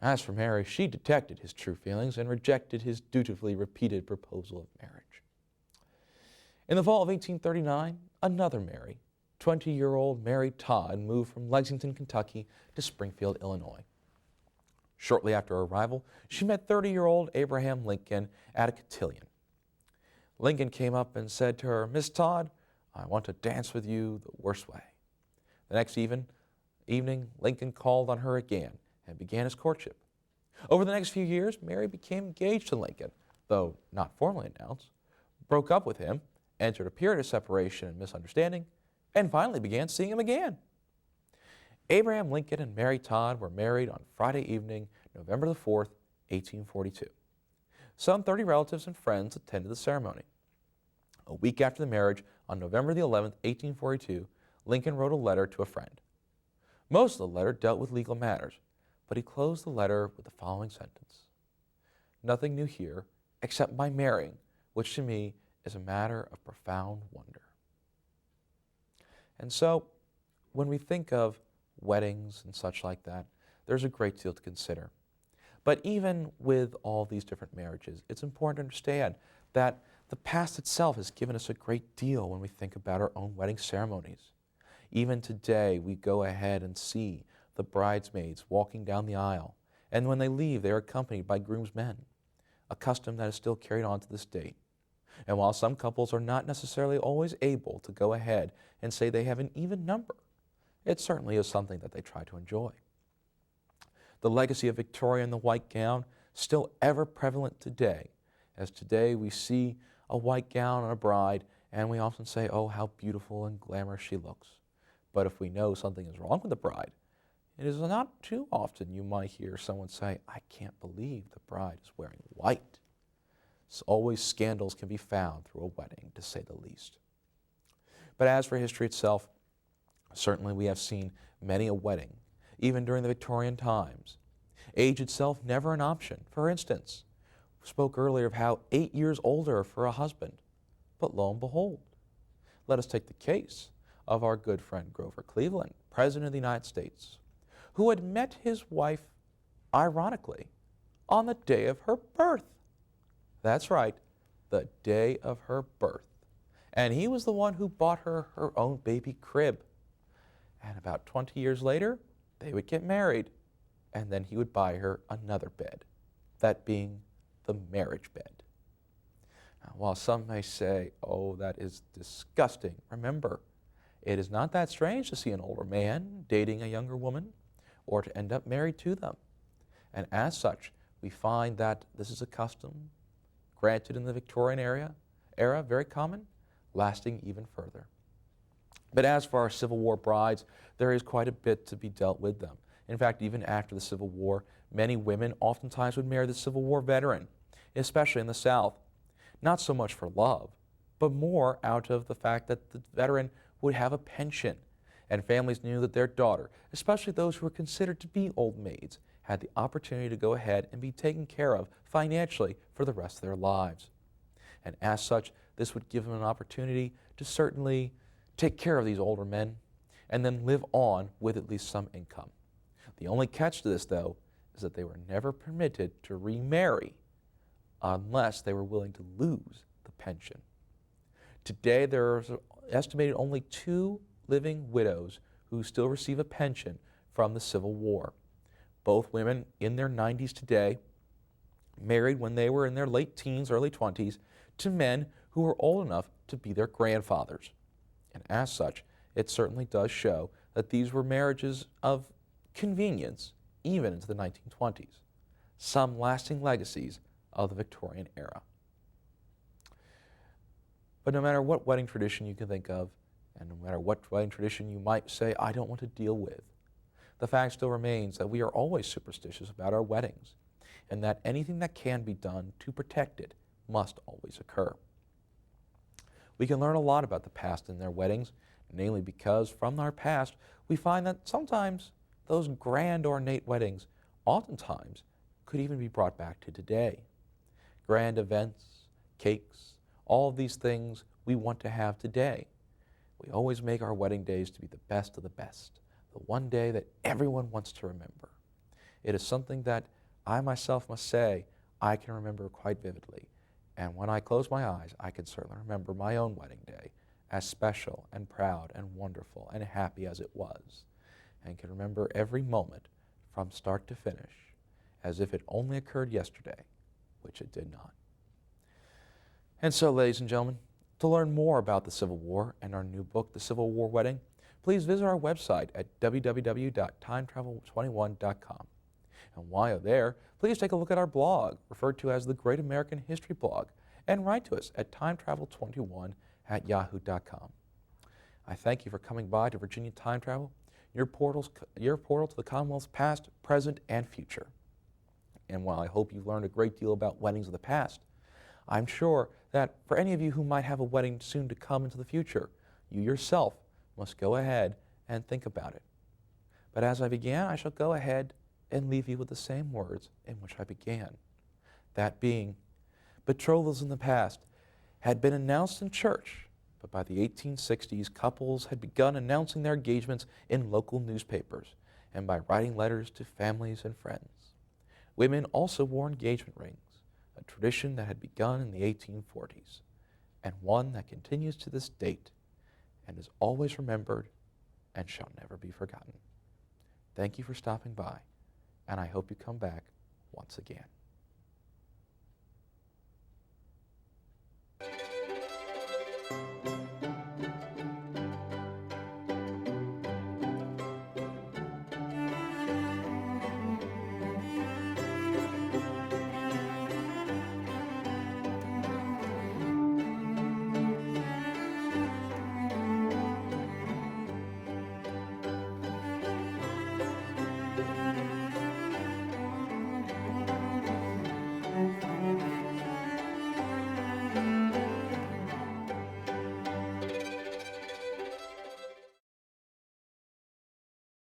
As for Mary, she detected his true feelings and rejected his dutifully repeated proposal of marriage. In the fall of 1839, another Mary, 20-year-old Mary Todd, moved from Lexington, Kentucky to Springfield, Illinois. Shortly after her arrival, she met 30-year-old Abraham Lincoln at a cotillion. Lincoln came up and said to her, "Miss Todd, I want to dance with you the worst way." The next evening, Lincoln called on her again and began his courtship. Over the next few years, Mary became engaged to Lincoln, though not formally announced, broke up with him, entered a period of separation and misunderstanding, and finally began seeing him again. Abraham Lincoln and Mary Todd were married on Friday evening, November the 4th, 1842. Some 30 relatives and friends attended the ceremony. A week after the marriage, on November the 11th, 1842, Lincoln wrote a letter to a friend. Most of the letter dealt with legal matters, but he closed the letter with the following sentence: "Nothing new here except my marrying, which to me is a matter of profound wonder." And so, when we think of weddings and such like that, there's a great deal to consider. But even with all these different marriages, it's important to understand that the past itself has given us a great deal when we think about our own wedding ceremonies. Even today, we go ahead and see the bridesmaids walking down the aisle, and when they leave, they are accompanied by groomsmen, a custom that is still carried on to this date. And while some couples are not necessarily always able to go ahead and say they have an even number, it certainly is something that they try to enjoy. The legacy of Victoria and the white gown still ever prevalent today, as today we see a white gown on a bride and we often say, "Oh, how beautiful and glamorous she looks." But if we know something is wrong with the bride, it is not too often you might hear someone say, "I can't believe the bride is wearing white." So always scandals can be found through a wedding, to say the least. But as for history itself, certainly we have seen many a wedding, even during the Victorian times. Age itself never an option. For instance, we spoke earlier of how 8 years older for a husband. But lo and behold, let us take the case of our good friend Grover Cleveland, President of the United States, who had met his wife, ironically, on the day of her birth. That's right, the day of her birth. And he was the one who bought her her own baby crib. And about 20 years later, they would get married, and then he would buy her another bed, that being the marriage bed. Now, while some may say, "Oh, that is disgusting," remember, it is not that strange to see an older man dating a younger woman or to end up married to them. And as such, we find that this is a custom granted in the Victorian era, very common, lasting even further. But as for our Civil War brides, there is quite a bit to be dealt with them. In fact, even after the Civil War, many women oftentimes would marry the Civil War veteran, especially in the South. Not so much for love, but more out of the fact that the veteran would have a pension, and families knew that their daughter, especially those who were considered to be old maids, had the opportunity to go ahead and be taken care of financially for the rest of their lives. And as such, this would give them an opportunity to certainly take care of these older men and then live on with at least some income. The only catch to this, though, is that they were never permitted to remarry unless they were willing to lose the pension. Today, there are estimated only 2 living widows who still receive a pension from the Civil War. Both women in their 90s today, married when they were in their late teens, early 20s, to men who were old enough to be their grandfathers. And as such, it certainly does show that these were marriages of convenience, even into the 1920s, some lasting legacies of the Victorian era. But no matter what wedding tradition you can think of, and no matter what wedding tradition you might say, "I don't want to deal with," the fact still remains that we are always superstitious about our weddings, and that anything that can be done to protect it must always occur. We can learn a lot about the past in their weddings, namely because from our past we find that sometimes those grand ornate weddings oftentimes could even be brought back to today. Grand events, cakes, all of these things we want to have today. We always make our wedding days to be the best of the best, the one day that everyone wants to remember. It is something that I myself must say I can remember quite vividly. And when I close my eyes, I can certainly remember my own wedding day, as special and proud and wonderful and happy as it was, and can remember every moment from start to finish as if it only occurred yesterday, which it did not. And so, ladies and gentlemen, to learn more about the Civil War and our new book, The Civil War Wedding, please visit our website at www.timetravel21.com. And while you're there, please take a look at our blog, referred to as the Great American History Blog, and write to us at timetravel21@yahoo.com. I thank you for coming by to Virginia Time Travel, your portal to the Commonwealth's past, present, and future. And while I hope you've learned a great deal about weddings of the past, I'm sure that for any of you who might have a wedding soon to come into the future, you yourself must go ahead and think about it. But as I began, I shall go ahead and leave you with the same words in which I began. That being, betrothals in the past had been announced in church, but by the 1860s, couples had begun announcing their engagements in local newspapers and by writing letters to families and friends. Women also wore engagement rings, a tradition that had begun in the 1840s, and one that continues to this date and is always remembered and shall never be forgotten. Thank you for stopping by, and I hope you come back once again.